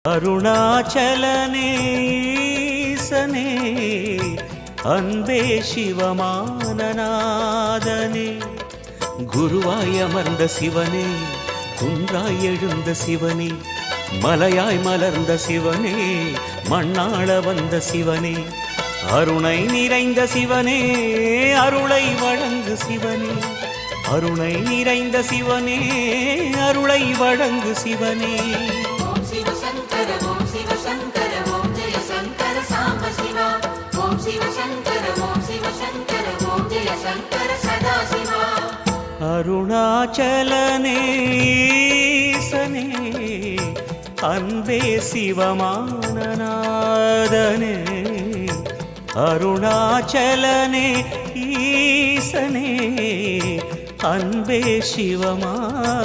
அருணாச்சலனே அன்பே சிவமானநாதனே, குருவாய் அமர்ந்த சிவனே, குன்றாய் எழுந்த சிவனே, மலையாய் மலர்ந்த சிவனே, மண்ணாள வந்த சிவனே, அருணை நிறைந்த சிவனே, அருளை வழங்கு சிவனே, அருணை நிறைந்த சிவனே, அருளை வழங்கு சிவனே. ஓம் சிவசங்கர ஓம் சிவசங்கர ஓம் ஜெய சங்கர சாம்ப சிவா. ஓம் சிவசங்கர ஓம் சிவசங்கர ஓம் ஜெய சங்கர சதா சிவா. அருணாச்சலனே அன்பே சிவமானநாதனே, அருணாச்சலனே ஈசனே, அன்பே சிவமானநாதனே.